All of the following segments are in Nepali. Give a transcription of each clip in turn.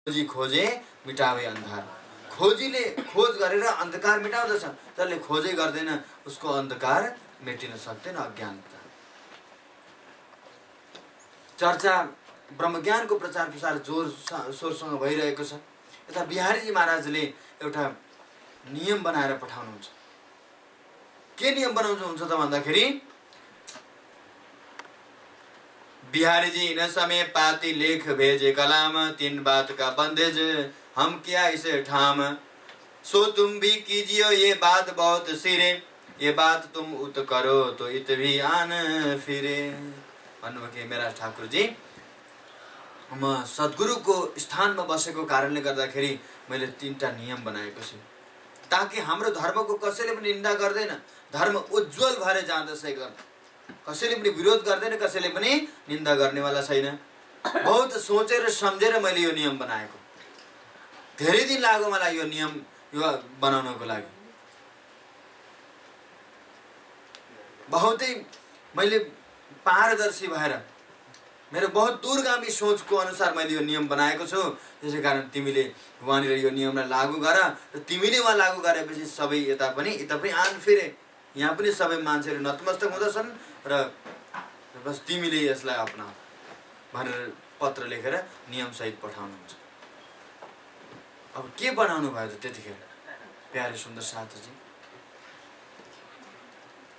खोजी खोजे मिटावे अन्धार। खोजीले खोज गरेर अन्धकार मिटाउँदछ, त्यसले खोजै गर्दैन, उसको अन्धकार मेटिन सक्दैन, अज्ञानता। चर्चा ब्रह्मज्ञानको प्रचार प्रसार जोर सोरसँग भइरहेको छ। यता बिहारीजी महाराजले एउटा नियम बनाएर पठाउनुहुन्छ। के नियम बनाउनुहुन्छ त भन्दाखेरि, बिहारी जी न समय पाती लेख भेजे कलाम, 3 बात का बंदेज हम क्या इसे ठाम, सो तुम भी कीजियो ये बात बहुत सिरे, ये बात तुम उत करो तो इत भी आन फिरे। भन्नुभयो मेरा ठाकुर जी, म सद्गुरुको स्थानमा बसेको कारणले गर्दाखेरि मैले 3टा नियम बनाएको छु, ताकि हाम्रो धर्मको कसैले पनि निन्दा गर्दैन, धर्म उज्जवल भएर जाँदछ एकदम। कसैले पनि विरोध गर्दैन, कसैले पनि निन्दा गर्नेवाला छैन। बहुत सोचेर सम्झेर मैले यो नियम बनाएको। धेरै दिन लाग्यो मलाई यो नियम बनाउनको लागि। बहुतै मैले पारदर्शी भएर मेरो बहुत दूरगामी सोचको अनुसार मैले यो नियम बनाएको छु। त्यसै कारण तिमीले वहाँनिर यो नियमलाई लागू गर र तिमीले वहाँ लागू गरेपछि सबै यता पनि आन फिरे, यहाँ पनि सबै मान्छेहरू नतमस्तक हुँदछन् र बस तिमीले यसलाई अपनाऊ भनेर पत्र लेखेर नियमसहित पठाउनुहुन्छ। अब के बनाउनु भयो त त्यतिखेर प्यारे सुन्दर साथीजी?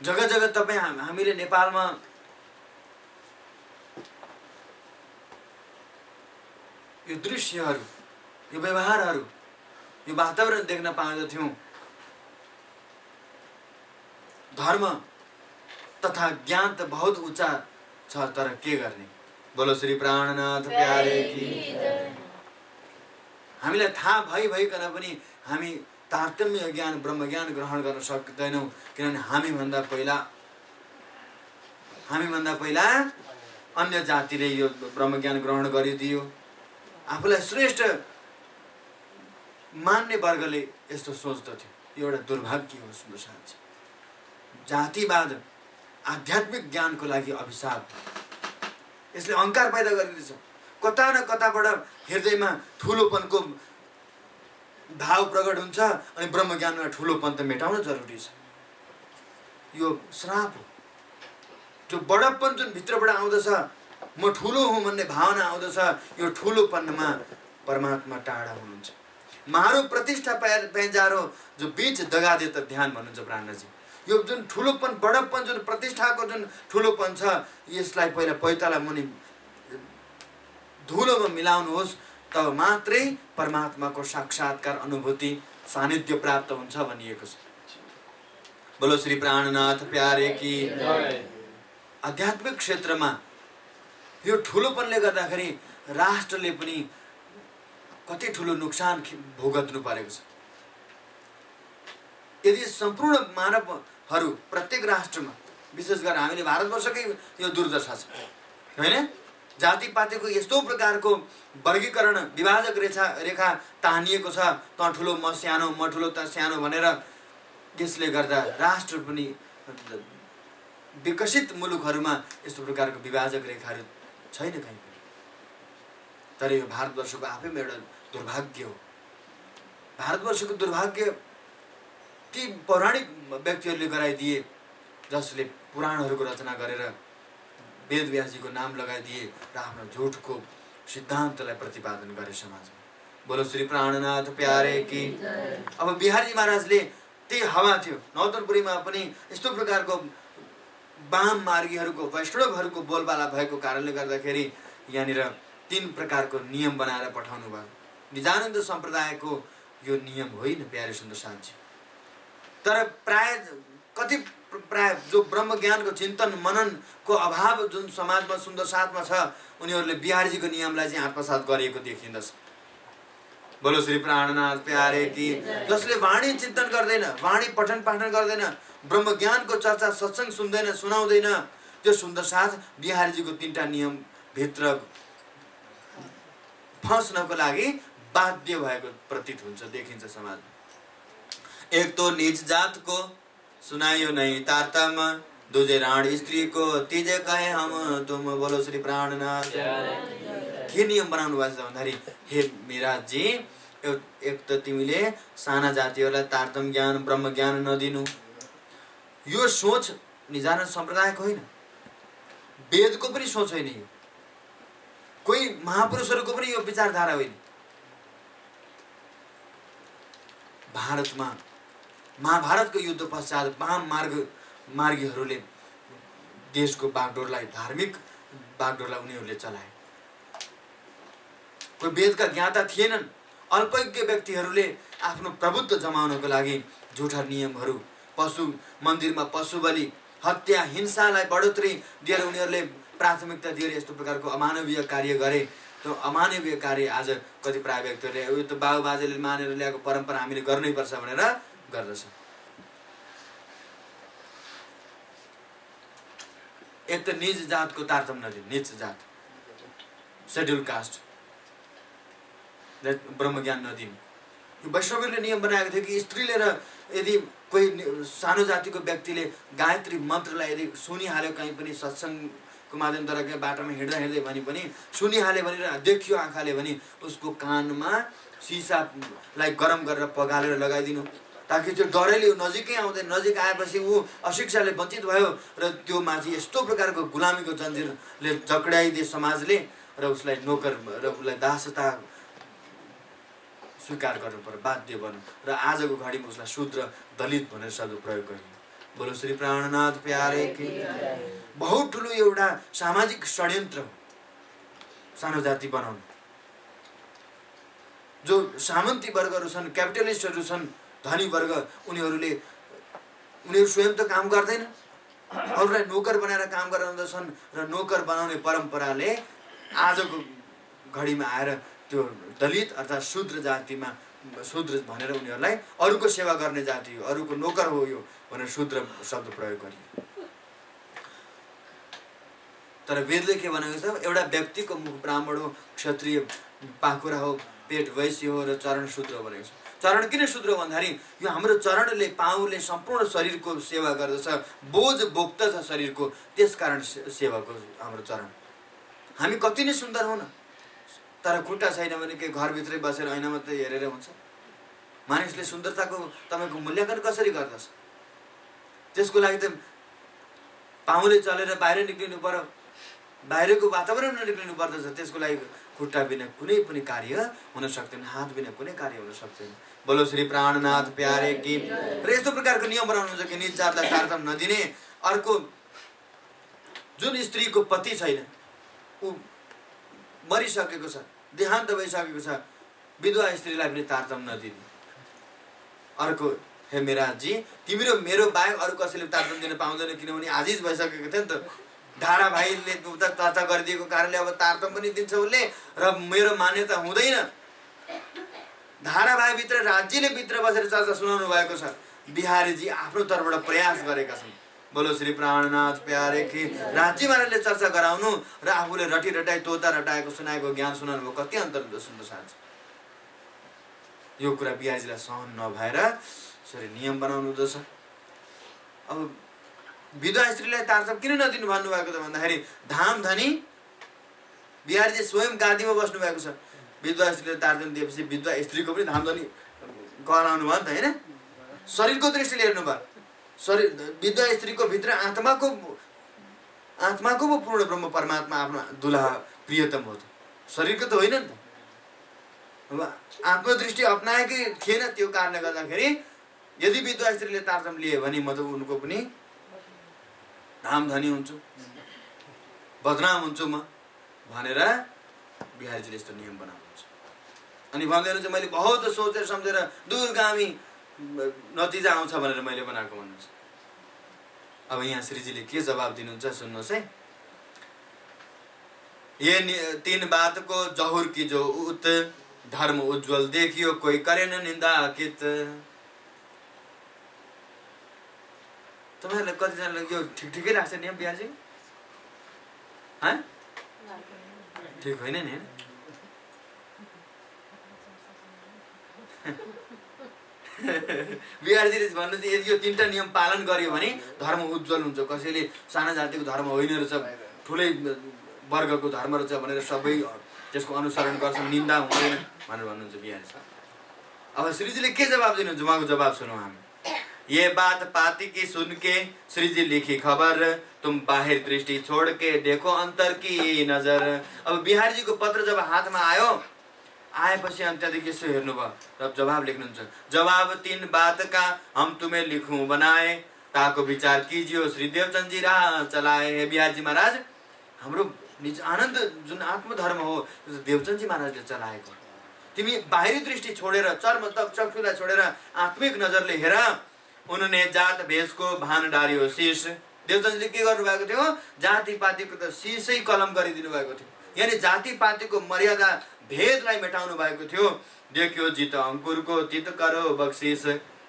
जग्गा जग्गा तपाईँ हामीले नेपालमा यो दृश्यहरू, यो व्यवहारहरू, यो वातावरण देख्न पाउँदथ्यौँ। धर्म तथा ज्ञान त बहुत उच्च छ, तर के गर्ने? बोलो श्री प्राणनाथ प्यारे की। हामीलाई थाहा भइकन पनि हामी तारतम्य ज्ञान ब्रह्मज्ञान ग्रहण गर्न सक्दैनौँ, किनभने हामीभन्दा पहिला अन्य जातिले यो ब्रह्मज्ञान ग्रहण गरिदियो। आफूलाई श्रेष्ठ मान्ने वर्गले यस्तो सोच्दथ्यो। यो एउटा दुर्भाग्य हो सुन्दर साथी। जातिवाद आध्यात्मिक ज्ञानको लागि अभिशाप। यसले अहङ्कार पैदा गरिदिन्छ। कता न कताबाट हृदयमा ठुलोपनको भाव प्रकट हुन्छ अनि ब्रह्मज्ञानमा ठुलोपन त मेटाउन जरुरी छ। यो श्राप हो। जो बडप्पन जुन भित्रबाट आउँदछ, म ठुलो हुँ भन्ने भावना आउँदछ, यो ठुलोपनमा परमात्मा टाढा हुनुहुन्छ। मारो प्रतिष्ठा पैजारो जो बीच दगा दे त ध्यान भन्नुहुन्छ प्राणजी। यो जुन ठुलोपन बडप्पन जुन प्रतिष्ठाको जुन ठुलोपन छ, यसलाई पहिला पैताला मुनि धुलोमा मिलाउनुहोस्, तब मात्रै परमात्माको साक्षात्कार अनुभूति सानिध्य प्राप्त हुन्छ भनिएको छ। बोलो श्री प्राणनाथ प्यारे की। आध्यात्मिक क्षेत्रमा यो ठुलोपनले गर्दाखेरि राष्ट्रले पनि कति ठुलो नोक्सान भोगत्नु परेको छ। यदि सम्पूर्ण मानवहरू प्रत्येक राष्ट्रमा, विशेष गरेर हामीले भारतवर्षकै यो दुर्दशा छ हैन? जातिपातिको यस्तो प्रकारको वर्गीकरण विभाजक रेखा तानिएको छ, त ठुलो म सानो, म ठुलो त सानो भनेर। यसले गर्दा राष्ट्र पनि विकसित मुलुकहरूमा यस्तो प्रकारको विभाजक रेखाहरू छैन कहीँ पनि। तर यो भारतवर्षको आफैमा एउटा दुर्भाग्य हो। भारतवर्षको दुर्भाग्य ती पौराणिक व्यक्तिहरूले गराइदिए, जसले पुराणहरूको रचना गरेर वेदव्यासजीको नाम लगाइदिए र आफ्नो झुटको सिद्धान्तलाई प्रतिपादन गरे समाजमा। बोलो श्री प्राणनाथ प्यारे की। अब बिहारी महाराजले त्यही हावा थियो। नौतनपुरीमा पनि यस्तो प्रकारको वाम मार्गीहरूको, वैष्णवहरूको बोलबाला भएको कारणले गर्दाखेरि यहाँनिर 3 प्रकारको नियम बनाएर पठाउनु भयो। निजानन्द सम्प्रदायको यो नियम होइन प्यारे सुन्दर साथी। तर प्राय जो ब्रह्मज्ञानको चिन्तन मननको अभाव जुन समाजमा सुन्दर साथमा छ, उनीहरूले बिहारीजीको नियमलाई चाहिँ आत्मसात गरिएको देखिँदछ। बोलो श्री प्राणनाथ प्यारे की। जसले वाणी चिन्तन गर्दैन, वाणी पठन पाठन गर्दैन, ब्रह्मज्ञानको चर्चा सत्सङ्ग सुन्दैन, सुनाउँदैन, त्यो सुन्दर साथ बिहारीजीको 3टा नियम भित्र फस्नको लागि बाध्य भएको प्रतीत हुन्छ, देखिन्छ समाजमा। एक तो नीच जात को सुनाइयो नहीं तारतम, दूजे राण स्त्री को तीजे कहे हम तुम। बोलो श्री प्राणनाथ। के नियम बनाउनु भएको छ भन्दाखेरि हे मिराजी, एक त तिमीले साना जातिहरूलाई तारतम्य ज्ञान ब्रह्म ज्ञान नदिनु। यो सोच निजान सम्प्रदायको होइन, वेदको पनि सोच होइन, यो कोही महापुरुषहरूको पनि यो विचारधारा होइन। भारतमा महाभारतको युद्ध पश्चात वाम मार्गीहरूले देशको बागडोरलाई, धार्मिक बागडोरलाई उनीहरूले चलाए। कोही वेदका ज्ञाता थिएनन्। अल्पज्ञ व्यक्तिहरूले आफ्नो प्रभुत्व जमाउनको लागि झुठा नियमहरू, पशु मन्दिरमा पशु बलि, हत्या, हिंसालाई बढोत्तरी दिएर उनीहरूले प्राथमिकता दिएर यस्तो प्रकारको अमानवीय कार्य गरे। त्यो अमानवीय कार्य आज कतिपय व्यक्तिहरूले यो त बाबुबाजेले मानेर ल्याएको परम्परा हामीले गर्नैपर्छ भनेर गर्दछ। एक त निज जातको तारतम्य नदिनु, निज जात सेड्युल कास्ट ब्रह्मज्ञान नदिनु। यो वैष्णवले नियम बनाएको थियो कि स्त्रीले र यदि कोही सानो जातिको व्यक्तिले गायत्री मन्त्रलाई यदि सुनिहाल्यो, कहीँ पनि सत्सङ्गको माध्यमद्वारा कहीँ बाटोमा हिँड्दा हिँड्दै भने पनि सुनिहाल्यो भनेर देखियो आँखाले भने उसको कानमा सिसालाई गरम गरेर पगालेर लगाइदिनु, ताकि त्यो डरैले नजिकै आउँदैन। नजिक आएपछि ऊ अशिक्षाले वञ्चित भयो र त्यो माथि यस्तो प्रकारको गुलामीको जन्जिरले जक्डाइदिए समाजले, र उसलाई नोकर र उसलाई दासता स्वीकार गर्नु पर्यो, बाध्य बन्यो। र आजको घडीमा उसलाई शूद्र दलित भनेर शब्द प्रयोग गरियो। बोलो श्री प्राणनाथ प्यारे की। बहुत ठुलो एउटा सामाजिक षड्यन्त्र हो सानो जाति बनाउनु। जो सामन्ती वर्गहरू छन्, क्यापिटलिस्टहरू छन्, धनी वर्ग, उनीहरू स्वयं त काम गर्दैन, अरूलाई नोकर बनाएर काम गराउँदछन्। र नोकर बनाउने परम्पराले आजको घडीमा आएर त्यो दलित अर्थात् शूद्र जातिमा शूद्र भनेर उनीहरूलाई अरूको सेवा गर्ने जाति हो, अरूको नोकर हो यो भनेर शूद्र शब्द प्रयोग गरियो। तर वेदले के भनेको छ, एउटा व्यक्तिको मुख ब्राह्मण हो, क्षत्रिय पाखुरा हो, पेट वैश्य हो र चरण शूद्र भनेको छ। चरण किन शूद्र भन्दाखेरि यो हाम्रो चरणले, पाउले सम्पूर्ण शरीरको सेवा गर्दछ, बोझ बोक्दछ शरीरको, त्यसकारण सेवाको हाम्रो चरण। हामी कति नै सुन्दर हो न, तर खुट्टा छैन भने के घरभित्रै बसेर ऐना मात्रै हेरेर हुन्छ? मानिसले सुन्दरताको तपाईँको मूल्याङ्कन कसरी गर्दछ? त्यसको लागि त पाउले चलेर बाहिर निक्लिनु पर्यो, बाहिरको वातावरणमा निक्लिनु पर्दछ। त्यसको लागि खुट्टा बिना कुनै पनि कार्य हुन सक्दैन, हात बिना कुनै कार्य हुन सक्दैन। बोलो श्री प्राणनाथ प्यारे की। र यस्तो प्रकारको नियम बनाउनुहुन्छ कि निज जातलाई तारतम्य नदिने। अर्को, जुन स्त्रीको पति छैन, ऊ मरिसकेको छ, देहान्त भइसकेको छ, विधवा स्त्रीलाई पनि तारतम्य नदिने। अर्को, हे मेराजी, तिम्रो मेरो बाहेक अरू कसैले तारतम्य दिन पाउँदैन, किनभने आजिज भइसकेको थियो नि त। धारा भाइले चर्चा गरिदिएको कारणले अब तारतम्य पनि दिन्छ उसले, र मेरो मान्यता हुँदैन। धारा भाइभित्र राज्यले भित्र बसेर चर्चा सुनाउनु भएको छ। बिहारीजी आफ्नो तर्फबाट प्रयास गरेका छन्। बोलो श्री प्राणनाथ प्यारे की। राज्यमाले चर्चा गराउनु र आफूले रटी रटाई तोता रटाएको सुनाएको ज्ञान सुनाउनु भयो, कति अन्तर सुन्न चाहन्छ। यो कुरा बिहारीजीलाई सहन नभएर यसरी नियम बनाउनु हुँदछ। अब विधवा स्त्रीलाई तारतम्य किन नदिनु भन्नुभएको त भन्दाखेरि धाम धनी बिहारीजी स्वयं गादीमा बस्नु भएको छ। विधवा स्त्रीले तारतम्य दिएपछि विधवा स्त्रीको पनि धाम धनी गराउनु भयो नि त, होइन? शरीरको दृष्टिले हेर्नु भयो। शरीर विधवा स्त्रीको भित्र आत्माको पो पूर्ण ब्रह्म परमात्मा आफ्नो दुलहा प्रियतम हो त, शरीरको त होइन नि त। अब आत्मदृष्टि अपनाएकै थिएन, त्यो कारणले गर्दाखेरि यदि विधवा स्त्रीले तारतम्य लिए भने म त उनको पनि धाम धनी हुन्छु, बदनाम हुन्छु म भनेर बिहारीजीले यस्तो नियम बनाउनुहुन्छ। अनि भन्दैन चाहिँ मैले बहुत सोचेर सम्झेर दूरगामी नतिजा आउँछ भनेर मैले बनाएको भन्नुहुन्छ। अब यहाँ श्रीजीले के जवाब दिनुहुन्छ सुन्नुहोस् है। ये 3 बात को जहुर की जो उत, धर्म उज्जवल देखियो कोई करे न निंदा कित। तपाईँहरूलाई कतिजनालाई यो ठिकै लाग्छ नि बिहाजी? ठिक होइन नि? बिहारीजीले भन्नुहुन्छ यदि यो 3टा नियम पालन गर्यो भने धर्म उज्जवल हुन्छ। कसैले साना जातिको धर्म होइन रहेछ, ठुलै वर्गको धर्म रहेछ भनेर सबै त्यसको अनुसरण गर्छन्, निन्दा हुँदैन भनेर भन्नुहुन्छ बिहारी। अब श्रीजीले के जवाब दिनुहुन्छ, उहाँको जवाब सुनौँ हामी। ये बात पाती की सुन के श्रीजी लिखी खबर, तुम बाहिर दृष्टि छोड़ के देखो अंतर की नजर। अब बिहारी जी को पत्र जब हातमा आयो, आएपछि अनि त्यहाँदेखि यसो हेर्नुभयो, तब जवाब लेख्नुहुन्छ। जवाब 3 बात का हम तुम्हें लिखूं बनाए, ताको विचार कीजियो श्री देवचंद जी राह चलाए। हे बिहारी जी महाराज, हाम्रो निज आनन्द जुन आत्मधर्म हो देवचंद जी महाराजले चलाएको, तिमी बाहिरी दृष्टि छोडेर, चर्म चक्षुलाई छोडेर आत्मिक नजरले हेर। उन्होंने जात भेष को भान डारियो शीश। देवचंदजीले के गर्नुभएको थियो, जातिपातिको त शीशै कलम गरिदिनु भएको थियो, यानी जातिपातिको मर्यादा भेदलाई मेटाउनु भएको थियो। देखियो जित अंकुर को तित करो बख्शिस,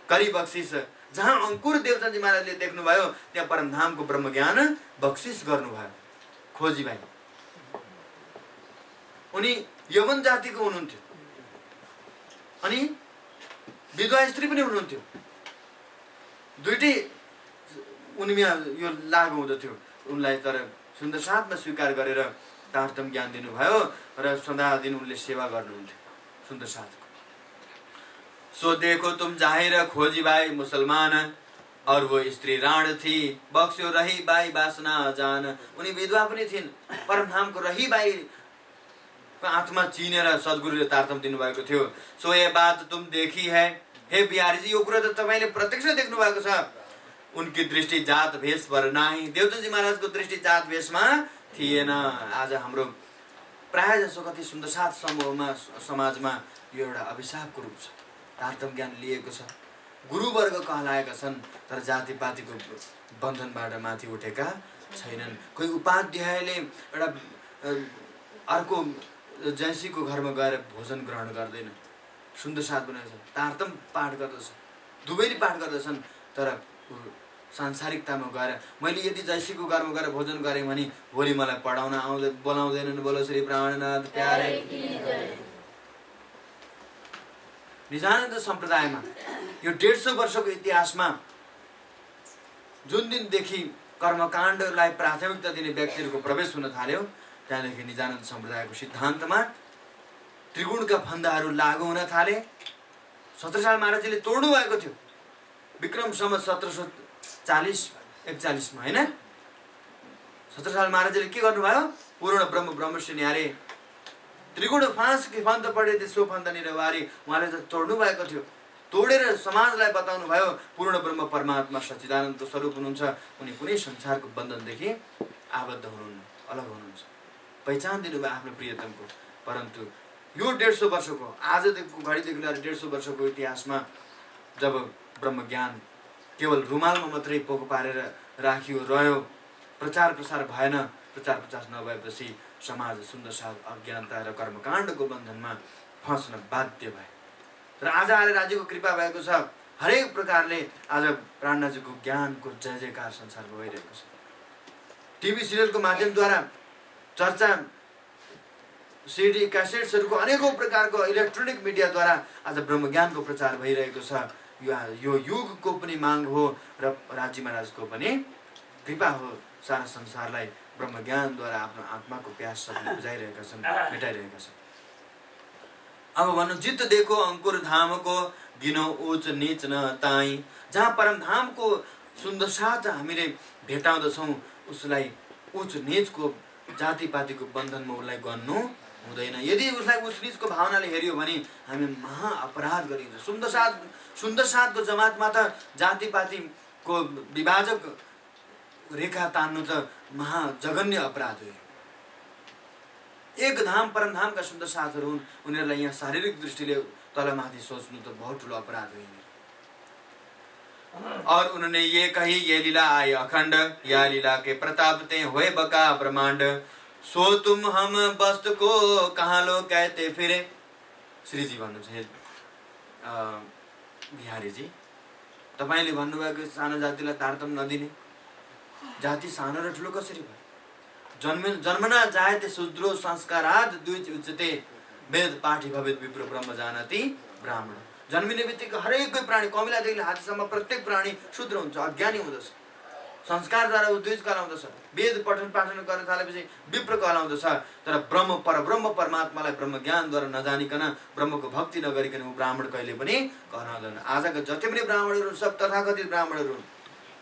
करी बख्शिस। जहाँ अंकुर देवचंद जी महाराजले देख्नुभयो त्यहाँ परमधामको ब्रह्मज्ञान बख्शिस गर्नुभयो। खोजी भाइ उनी यवन जातिको हुनुहुन्थ्यो अनि विधवा स्त्री पनि हुनुहुन्थ्यो। दुईटै उनीमा यो लागु हुँदथ्यो उनलाई, तर सुन्दर साथमा स्वीकार गरेर तारतम ज्ञान दिनुभयो र सदा दिन उनले सेवा गर्नुहुन्थ्यो सुन्दर साथको। सो देखो तुम जाहिर खोजी भाई मुसलमान, और वो स्त्री राण थी बक्स्यो रही बाई बासना जान। उनी विधवा पनि थिइन्, परमधामको रही बाई आत्मा चिनेर सद्गुरुले तारतम दिनुभएको थियो। सो ये बात तुम देखी है, हे बिहारी जी, यो कुरा त तपाईले प्रत्यक्ष देख्नु भएको छ। उनकी दृष्टि जात भेष पर नाही, देवचंद जी महाराजको दृष्टि जात भेषमा थिएन। आज हाम्रो प्राय जसो कति सुन्दर साथ समूहमा समाजमा यो एउटा अभिशापको रूप छ। तारतम ज्ञान लिएको छ, गुरुवर्ग कहलाएका छन्, तर जातिपातिको बन्धनबाट माथि उठेका छैनन्। कोही उपाध्यायले एउटा अर्को जैसीको घरमा गएर भोजन ग्रहण गर्दैन, सुन्दर साथ बनाएको छ, तारतम पाठ गर्दछ, दुवैले पाठ गर्दछन्, तर सांसारिकतामा गएर मैले यदि जैसीको घरमा गएर भोजन गरेँ भने भोलि मलाई पढाउन बोलाउँदैनन्। बोलो श्री प्राणनाथ प्यारे। निजानन्द सम्प्रदायमा यो 150 वर्षको इतिहासमा जुन दिनदेखि कर्मकाण्डलाई प्राथमिकता दिने व्यक्तिहरूको प्रवेश हुन थाल्यो, त्यहाँदेखि निजानन्द सम्प्रदायको सिद्धान्तमा त्रिगुणका फन्दाहरू लागू हुन थाले। 17 साल महाराजले तोड्नु भएको थियो, विक्रम सम्वत 1740-41 मा, हैन? 17 साल महाराजले के गर्नुभयो, पूर्ण ब्रह्म ब्रह्मस्य न्यारे त्रिगुण फाँस कि फन्द पढे त्यसो फन्द निरवारी, उहाँले त तोड्नु भएको थियो। तोडेर समाजलाई बताउनु भयो पूर्ण ब्रह्म परमात्मा सच्चिदानन्दको स्वरूप हुनुहुन्छ। उनी कुनै संसारको बन्धनदेखि आबद्ध हुनुहुन्न, अलग हुनुहुन्छ, पहिचान दिनुभयो आफ्नो प्रियतमको। परन्तु यो 150 वर्षको आजदेखिको घडीदेखि लिएर 150 वर्षको इतिहासमा जब ब्रह्मज्ञान केवल रुमालमा मात्रै पोको पारेर राखियो रह्यो, प्रचार प्रसार भएन, प्रचार प्रसार नभएपछि समाज सुन्दर साथ अज्ञानता र कर्मकाण्डको बन्धनमा फस्न बाध्य भए। र आज आएर राज्यको कृपा भएको छ, हरेक प्रकारले आज प्राणनाथजीको ज्ञानको जय जयकार संसारमा भइरहेको छ। टिभी सिरियलको माध्यमद्वारा चर्चा, सिडी क्यासेट्सहरूको अनेकौं प्रकारको इलेक्ट्रोनिक मिडियाद्वारा आज ब्रह्मज्ञानको प्रचार भइरहेको छ। यो युगको पनि माग हो र राज्य महाराजको पनि कृपा हो। सारा संसारलाई ब्रह्मज्ञानद्वारा आफ्नो आत्माको प्यास सबले बुझाइरहेका छन्, मेटाइरहेका छन्। अब भन्नु, जित देखो अंकुर धाम को गिनो उच्च नीच न ताई। जहाँ परमधामको सुन्दर साथ हामीले भेटाउँदछौँ, उसलाई उच्च नीचको जातिपातिको बन्धनमा उसलाई गर्नु हुँदैन। यदि उसलाई उच्च नीचको भावनाले हेऱ्यो भने हामी महा अपराध गरिन्छ। सुन्दर साथको जमातमा त जातिपातिको विभाजक रेखा तान्नु त महा जघन्य अपराध हो। एक धाम परमधामका सुन्दर साथहरू हुन्, उनीहरूलाई यहाँ शारीरिक दृष्टिले तलमाथि सोच्नु त बहुत ठुलो अपराध हो। और उन्होंने ये कही, ये लीला आई अखंड, या लीला के प्रताप ते होए बका ब्रह्मांड। सो तुम हम वस्तु को कहाँ लो कहते फिरे। श्रीजी भन्नुहुन्छ, बिहारी जी, तपाईले भन्नुभएको सानो जातिलाई तारतम नदिने, जाति सानो र ठुलो कसरी भयो? जन्मना जायते शूद्रो संस्काराद द्विज उच्चते, वेद पाठी भवेत विप्र ब्रह्म जानति ब्राह्मण। जन्मिने बित्तिकै हरेक प्राणी, कमिलादेखि हात्तीसम्म प्रत्येक प्राणी शूद्र हुन्छ, अज्ञानी हुँदछ। संस्कारद्वारा ऊ द्विज कहलाउँदछ, वेद पठन पाठन गर्न थालेपछि विप्र कहलाउँदछ। तर परब्रह्म परमात्मालाई ब्रह्म ज्ञानद्वारा नजानिकन, ब्रह्मको भक्ति नगरिकन ऊ ब्राह्मण कहिले पनि कहलाउँदैन। आजका जति पनि ब्राह्मणहरू सब तथाकथित ब्राह्मणहरू हुन्।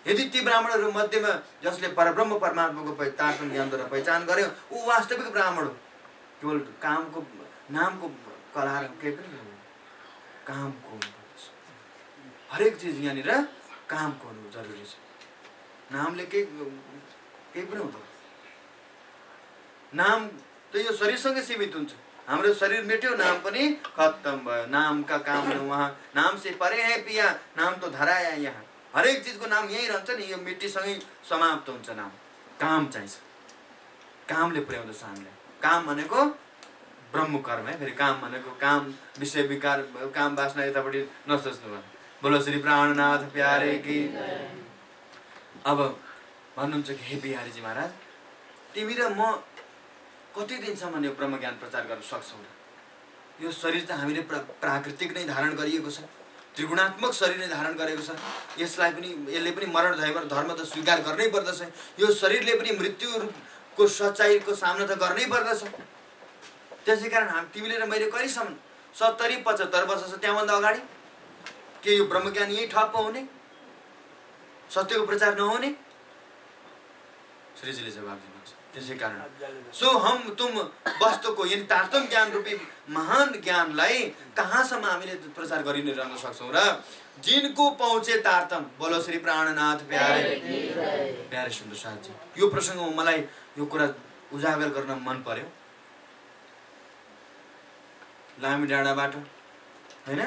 यदि ती ब्राह्मणहरू मध्येमा जसले परब्रह्म परमात्माको तारतम्य ज्ञानद्वारा पहिचान गर्यो ऊ वास्तविक ब्राह्मण हो। केवल कामको नामको कला केही पनि हुँदैन, कामको हुनुपर्छ। हरेक चिज यहाँनिर कामको हुनु जरुरी छ। नामले केही पनि हुँदैन। नाम त यो शरीरसँगै सीमित हुन्छ। हाम्रो शरीर मेट्यो, नाम पनि खत्तम भयो। नाम का काम न वहाँ, नाम से परे है पिया, नाम तो धराया यहाँ। हरेक चिजको नाम यही रहन्छ नि, यो मिट्टीसँगै समाप्त हुन्छ नाम। काम चाहिन्छ, कामले पुर्याउँदछ हामीलाई। काम भनेको ब्रह्म कर्म है। फेरि काम भनेको काम विषय विकार काम वासना यतापट्टि नसोच्नु भयो। बोलो श्री प्राणनाथ प्यारे की। अब भन्नुहुन्छ कि हे बिहारीजी महाराज, तिमी र म कति दिनसम्म यो ब्रह्म ज्ञान प्रचार गर्न सक्छौँ र? यो शरीर त हामीले प्राकृतिक नै धारण गरिएको छ, त्रिगुणात्मक शरीर नै धारण गरेको छ। यसले पनि मरण धर्म त स्वीकार गर्नै पर्दछ। यो शरीरले पनि मृत्युको सच्चाइको सामना त गर्नै पर्दछ। त्यसै कारण तिमीले र मैले कहिलेसम्म 70-75 वर्ष छ त्यहाँभन्दा अगाडि के यो ब्रह्म ज्ञान यही ठप्प हुने, सत्यको प्रचार नहुने? श्रीजीले जवाब दिनुहुन्छ त्यसै कारण सो हम तुम वस्तुको यानी तारतम्य ज्ञान रूपी महान ज्ञानलाई कहाँसम्म हामीले प्रचार गरि नै रहन सक्छौँ र? जिनको पहुँचे तारतम। बोलो श्री प्राणनाथ प्यारे प्यारे सुन्दर साथजी, यो प्रसङ्गमा मलाई यो कुरा उजागर गर्न मन पर्यो। लामी डाँडाबाट हैन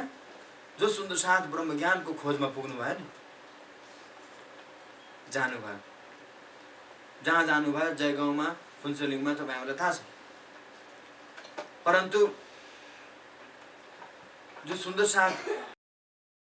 जो सुन्दर साथ ब्रह्म ज्ञानको खोजमा पुग्नु भयो नि, जानुभयो, जहाँ जानुभयो जयगाउँमा फुन्सोलिङमा तपाईँ हामीलाई थाहा छ। परन्तु जो सुन्दर साथ